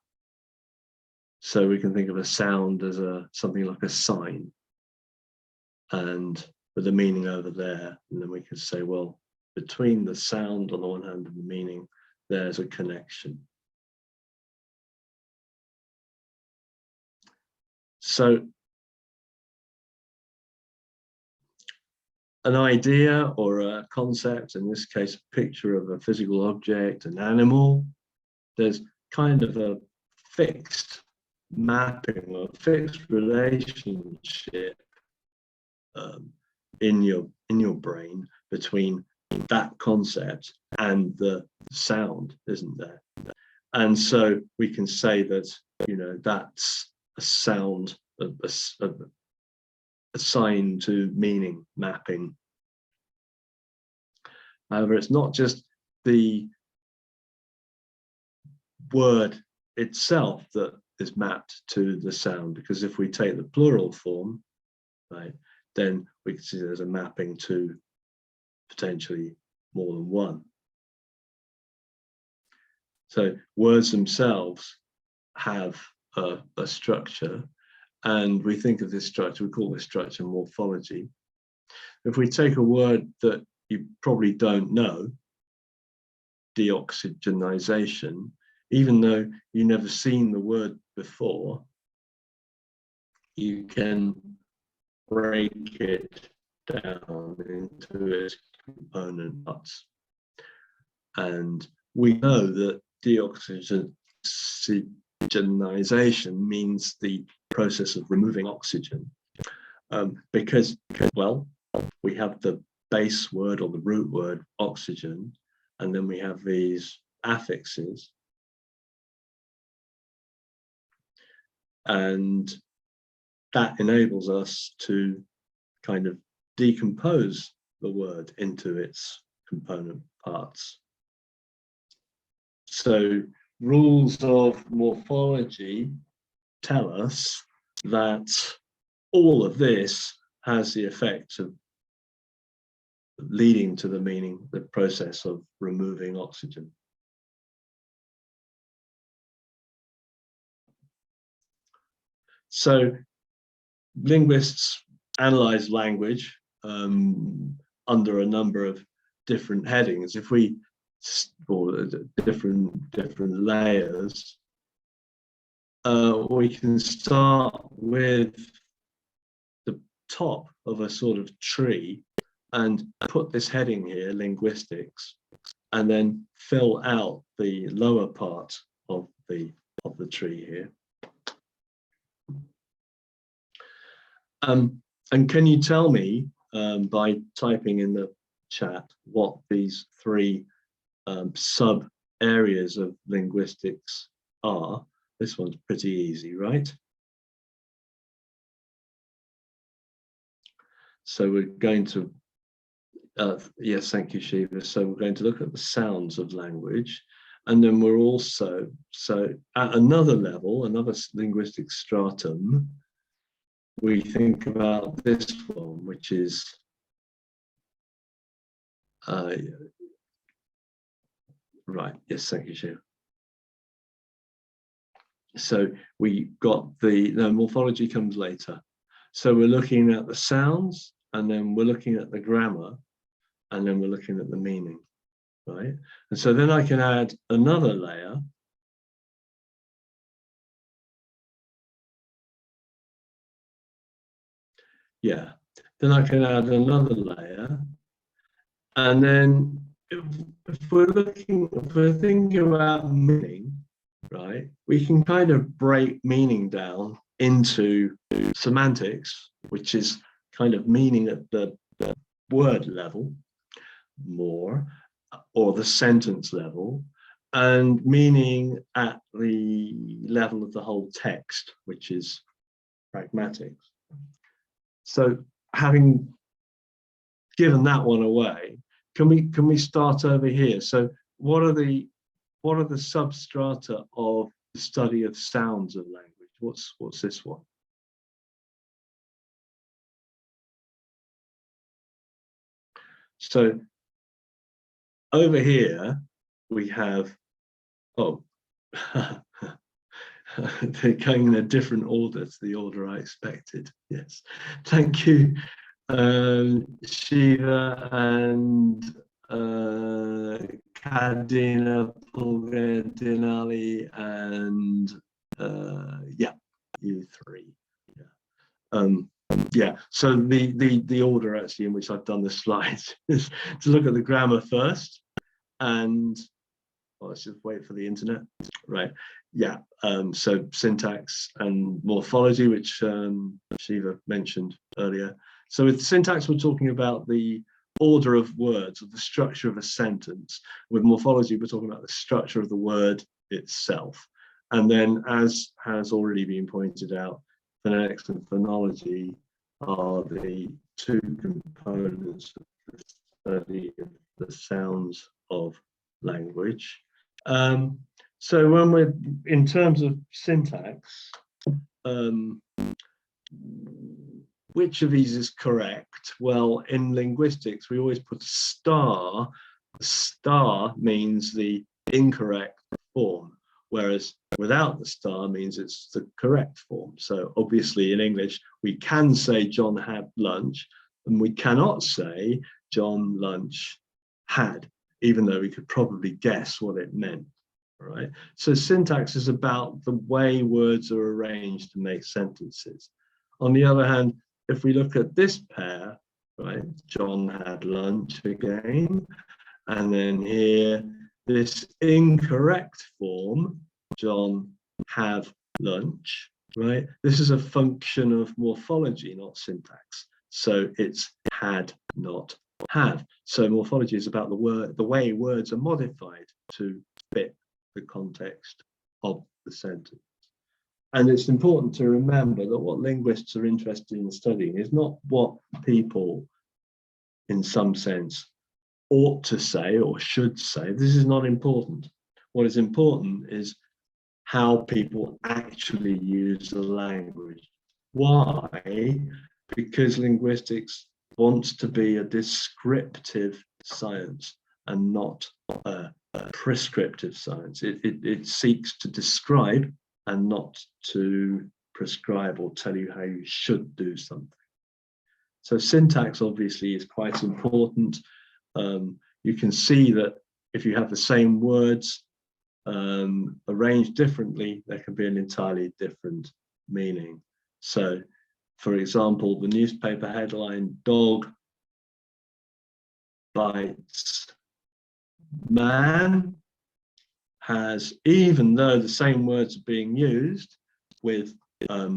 So we can think of a sound as something like a sign, and with the meaning over there, and then we can say, well, between the sound on the one hand and the meaning, there's a connection. So an idea or a concept, in this case, a picture of a physical object, an animal, there's kind of a fixed mapping or fixed relationship in your brain between that concept and the sound, isn't there? And so we can say that, you know, that's a sound, a sign to meaning mapping. However, it's not just the word itself that is mapped to the sound, because if we take the plural form, right, then we can see there's a mapping to potentially more than one. So words themselves have a structure, and we think of this structure, we call this structure morphology. If we take a word that you probably don't know, deoxygenization, even though you've never seen the word before, you can break it down into its component parts. And we know that deoxygenization means the process of removing oxygen, because, well, we have the base word or the root word oxygen, and then we have these affixes, And that enables us to kind of decompose the word into its component parts. So rules of morphology tell us that all of this has the effect of leading to the meaning, the process of removing oxygen. So linguists analyze language under a number of different headings. If we, or different layers, we can start with the top of a sort of tree and put this heading here, linguistics, and then fill out the lower part of the tree here. And can you tell me by typing in the chat what these three sub areas of linguistics are? This one's pretty easy, right? So we're going to, yes, thank you, Shiva. So we're going to look at the sounds of language. And then we're also, so at another level, another linguistic stratum, we think about this one, which is right. Yes, thank you, Shiva. So we got the morphology comes later. So we're looking at the sounds, and then we're looking at the grammar, and then we're looking at the meaning, right? And so then I can add another layer. Yeah, then I can add another layer. And then if we're thinking about meaning, right, we can kind of break meaning down into semantics, which is kind of meaning at the word level more, or the sentence level, and meaning at the level of the whole text, which is pragmatics. So having given that one away, can we start over here? So what are the substrata of the study of sounds of language? What's this one? So over here we have, oh, they're going in a different order to the order I expected. Yes, thank you, Shiva and Kadina Pulgadinali, and yeah, you three. Yeah, so the order actually in which I've done the slides is to look at the grammar first, and let's just wait for the internet, right? Yeah, so syntax and morphology, which Shiva mentioned earlier. So with syntax, we're talking about the order of words, or the structure of a sentence. With morphology, we're talking about the structure of the word itself. And then, as has already been pointed out, phonetics and phonology are the two components of the study of the sounds of language. So when we're in terms of syntax, which of these is correct? Well, in linguistics, we always put a star. The star means the incorrect form, whereas without the star means it's the correct form. So obviously in English, we can say John had lunch, and we cannot say John lunch had, even though we could probably guess what it meant. All right. So syntax is about the way words are arranged to make sentences. On the other hand, if we look at this pair, right, John had lunch again, and then here, this incorrect form, John have lunch, right? This is a function of morphology, not syntax. So it's had, not have. So morphology is about the way words are modified to fit the context of the sentence. And it's important to remember that what linguists are interested in studying is not what people, in some sense, ought to say or should say. This is not important. What is important is how people actually use the language. Why? Because linguistics wants to be a descriptive science and not a prescriptive science. It seeks to describe and not to prescribe or tell you how you should do something. So syntax obviously is quite important. You can see that if you have the same words arranged differently, there can be an entirely different meaning. So, for example, the newspaper headline, "Dog bites man," has, even though the same words are being used with a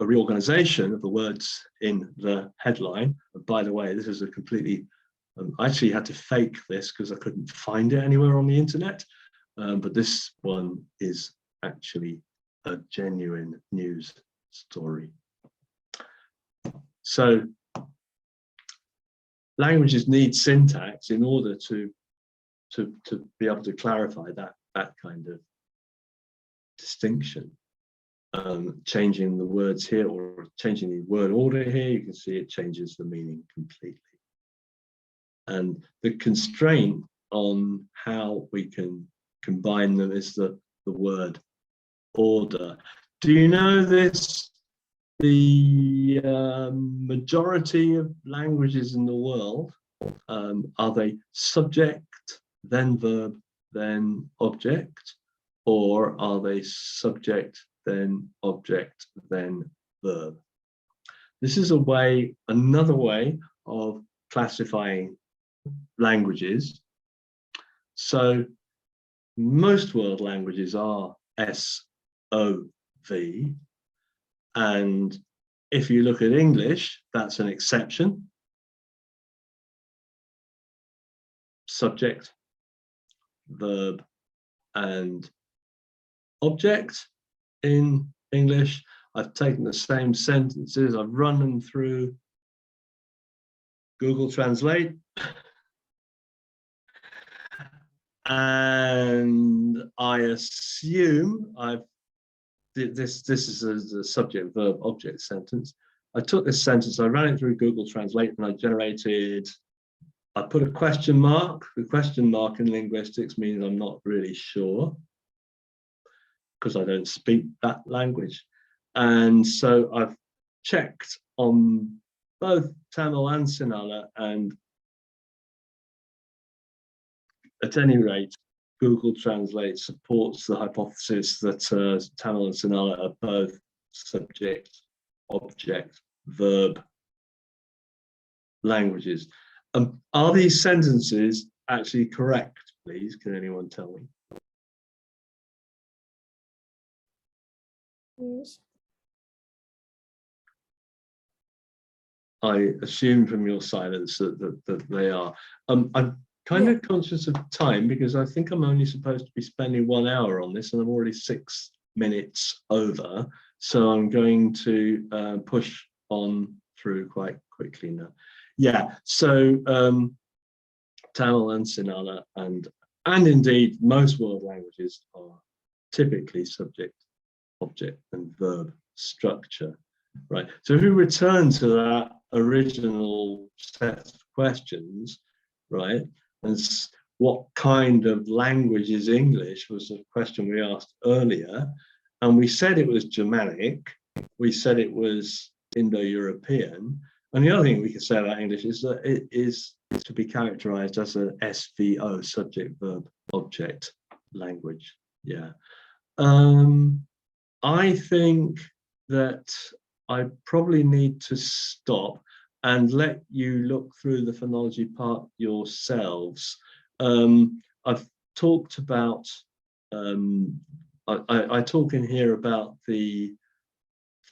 reorganization of the words in the headline. And by the way, this is a completely, I actually had to fake this because I couldn't find it anywhere on the internet. But this one is actually a genuine news story. So languages need syntax in order to be able to clarify that kind of distinction. Changing the words here or changing the word order here, you can see it changes the meaning completely. And the constraint on how we can combine them is the word order. Do you know this? The majority of languages in the world, are they subject, then verb, then object, or are they subject, then object, then verb? This is another way of classifying languages. So most world languages are SOV, and if you look at English, that's an exception. Subject, verb, and object in English. I've taken the same sentences, I've run them through Google Translate, and I assume this is a subject, verb, object sentence. I took this sentence, I ran it through Google Translate, and I put a question mark. The question mark in linguistics means I'm not really sure, because I don't speak that language. And so I've checked on both Tamil and Sinhala, and at any rate, Google Translate supports the hypothesis that Tamil and Sinhala are both subject, object, verb languages. Are these sentences actually correct, please? Can anyone tell me? Yes. I assume from your silence that they are. I'm kind of conscious of time because I think I'm only supposed to be spending 1 hour on this, and I'm already 6 minutes over. So I'm going to push on through quite quickly now. Yeah, so Tamil and Sinhala and indeed most world languages are typically subject, object, and verb structure, right? So if we return to that original set of questions, right, and what kind of language is English was a question we asked earlier, and we said it was Germanic, we said it was Indo-European, and the other thing we can say about English is that it is to be characterized as an SVO, subject, verb, object language. Yeah. I think that I probably need to stop and let you look through the phonology part yourselves. I've talked about, I talk in here about the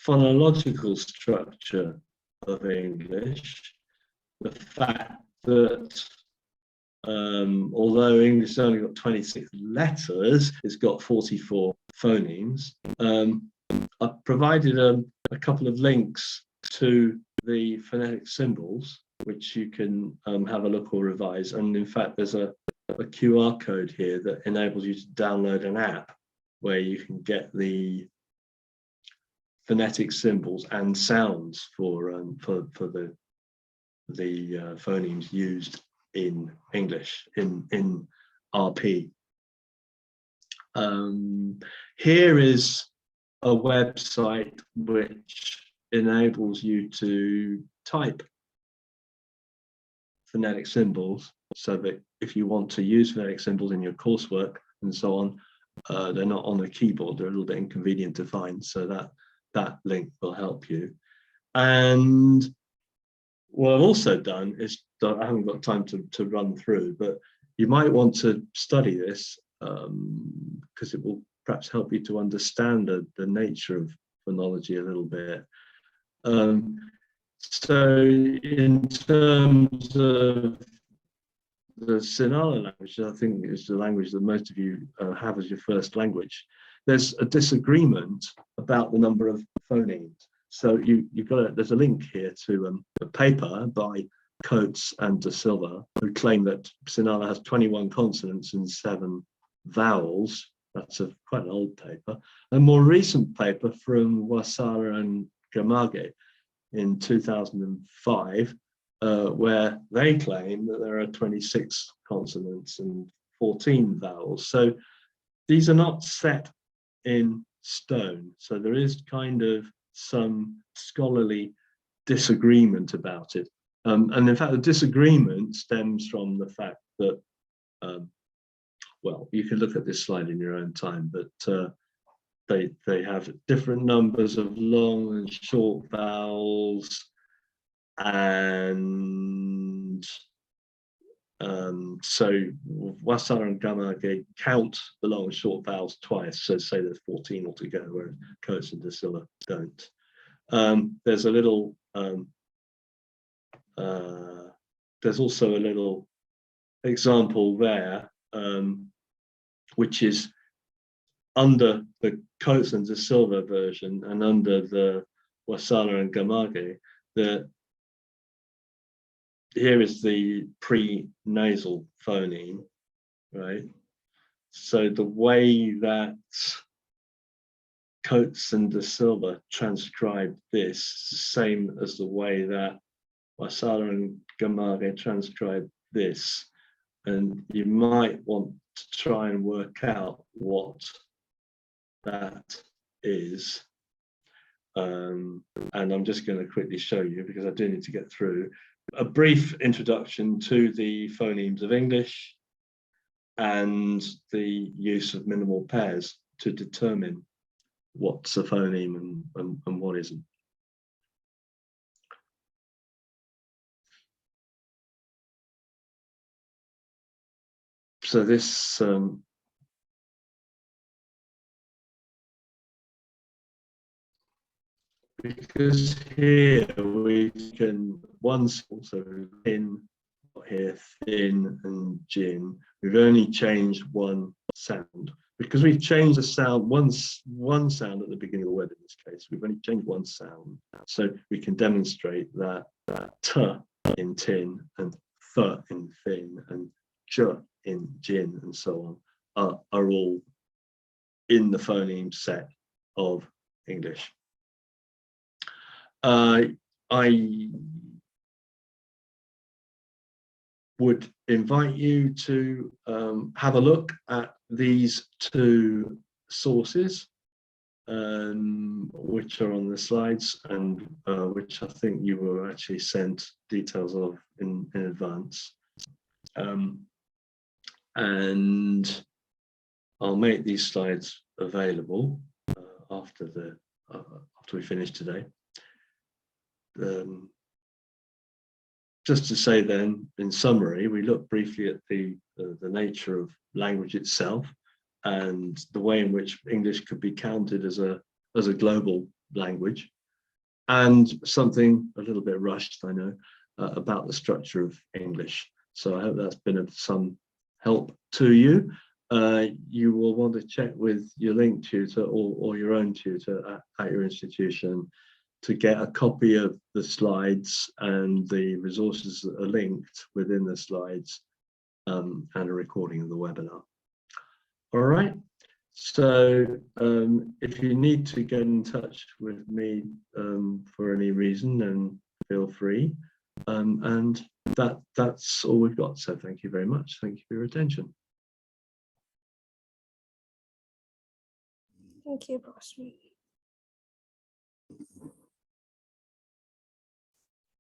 phonological structure of English, the fact that although English has only got 26 letters, it's got 44 phonemes. I've provided a couple of links to the phonetic symbols, which you can have a look or revise. And in fact, there's a QR code here that enables you to download an app where you can get the phonetic symbols and sounds for the phonemes used in English in RP. Here is a website which enables you to type phonetic symbols, so that if you want to use phonetic symbols in your coursework and so on, they're not on the keyboard, they're a little bit inconvenient to find, so that link will help you. And what I've also done is, I haven't got time to run through, but you might want to study this because it will perhaps help you to understand the nature of phonology a little bit. So in terms of the Sinhala language, I think is the language that most of you have as your first language, there's a disagreement about the number of phonemes. So there's a link here to a paper by Coates and De Silva, who claim that Sinhala has 21 consonants and 7 vowels. That's quite an old paper. A more recent paper from Wasara and Gamage in 2005, where they claim that there are 26 consonants and 14 vowels. So these are not set in stone. So there is kind of some scholarly disagreement about it. And in fact, the disagreement stems from the fact that, well, you can look at this slide in your own time, but they have different numbers of long and short vowels, and so Wasara and Gamage count the long and short vowels twice, so say there's 14 altogether, whereas Coates and De Silva don't. There's a little, there's also a little example there, which is under the Coates and De Silva version and under the Wasara and Gamage, here is the pre-nasal phoneme, right? So the way that Coates and De Silva transcribed this is the same as the way that Wasara and Gamage transcribed this. And you might want to try and work out what that is. And I'm just going to quickly show you, because I do need to get through a brief introduction to the phonemes of English and the use of minimal pairs to determine what's a phoneme and what isn't. So this because here we can so in here, thin and gin, we've only changed one sound. Because we've changed the sound, one sound at the beginning of the word in this case, we've only changed one sound. So we can demonstrate that t in tin and th in thin and j in gin and so on are all in the phoneme set of English. I would invite you to have a look at these two sources, which are on the slides and which I think you were actually sent details of in advance. And I'll make these slides available after we finish today. Just to say then, in summary, we looked briefly at the nature of language itself and the way in which English could be counted as a global language, and something a little bit rushed, I know, about the structure of English. So I hope that's been of some help to you. you will want to check with your link tutor or your own tutor at your institution to get a copy of the slides and the resources that are linked within the slides, and a recording of the webinar. All right. So if you need to get in touch with me for any reason, then feel free. And that's all we've got. So thank you very much. Thank you for your attention. Thank you, Professor.